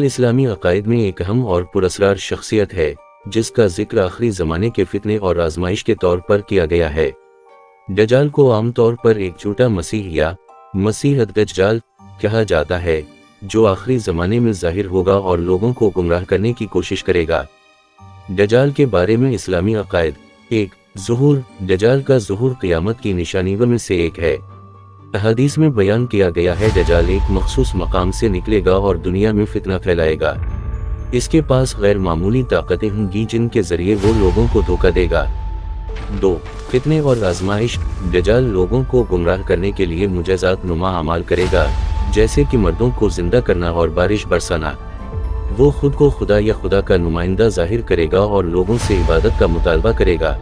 اسلامی عقائد میں ایک اہم اور پراسرار شخصیت ہے جس کا ذکر آخری زمانے کے فتنے اور آزمائش کے طور پر کیا گیا ہے۔ دجال کو عام طور پر ایک جھوٹا مسیح یا مسیح الدجال کہا جاتا ہے جو آخری زمانے میں ظاہر ہوگا اور لوگوں کو گمراہ کرنے کی کوشش کرے گا۔ دجال کے بارے میں اسلامی عقائد: ایک، ظہور۔ دجال کا ظہور قیامت کی نشانیوں میں سے ایک ہے۔ احادیث میں بیان کیا گیا ہے دجال ایک مخصوص مقام سے نکلے گا اور دنیا میں فتنہ پھیلائے گا۔ اس کے پاس غیر معمولی طاقتیں ہوں گی جن کے ذریعے وہ لوگوں کو دھوکہ دے گا۔ دو، فتنے اور آزمائش۔ دجال لوگوں کو گمراہ کرنے کے لیے معجزات نما اعمال کرے گا، جیسے کہ مردوں کو زندہ کرنا اور بارش برسانا۔ وہ خود کو خدا یا خدا کا نمائندہ ظاہر کرے گا اور لوگوں سے عبادت کا مطالبہ کرے گا۔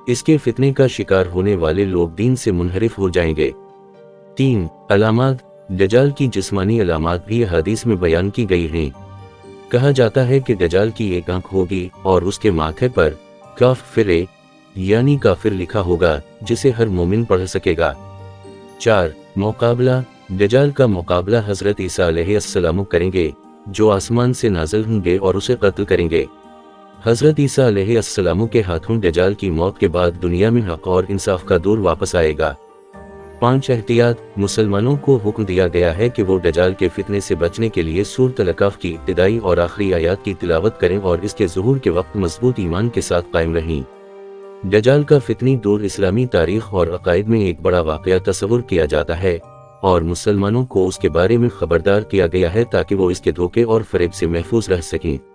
اس کے فتنے کا شکار ہونے والے لوگ دین سے منحرف ہو جائیں گے۔ تین، علامات۔ دجال کی جسمانی علامات بھی احادیث میں بیان کی گئی ہیں۔ کہا جاتا ہے کہ دجال کی ایک آنکھ ہوگی اور اس کے ماتھے پر کافر یعنی کافر لکھا ہوگا جسے ہر مومن پڑھ سکے گا۔ چار، مقابلہ۔ دجال کا مقابلہ حضرت عیسیٰ علیہ السلام کریں گے جو آسمان سے نازل ہوں گے اور اسے قتل کریں گے۔ حضرت عیسیٰ علیہ السلام کے ہاتھوں دجال کی موت کے بعد دنیا میں حق اور انصاف کا دور واپس آئے گا۔ پانچ، احتیاط۔ مسلمانوں کو حکم دیا گیا ہے کہ وہ دجال کے فتنے سے بچنے کے لیے سورۃ الاحقاف کی ابتدائی اور آخری آیات کی تلاوت کریں اور اس کے ظہور کے وقت مضبوط ایمان کے ساتھ قائم رہیں۔ دجال کا فتنی دور اسلامی تاریخ اور عقائد میں ایک بڑا واقعہ تصور کیا جاتا ہے اور مسلمانوں کو اس کے بارے میں خبردار کیا گیا ہے تاکہ وہ اس کے دھوکے اور فریب سے محفوظ رہ سکیں۔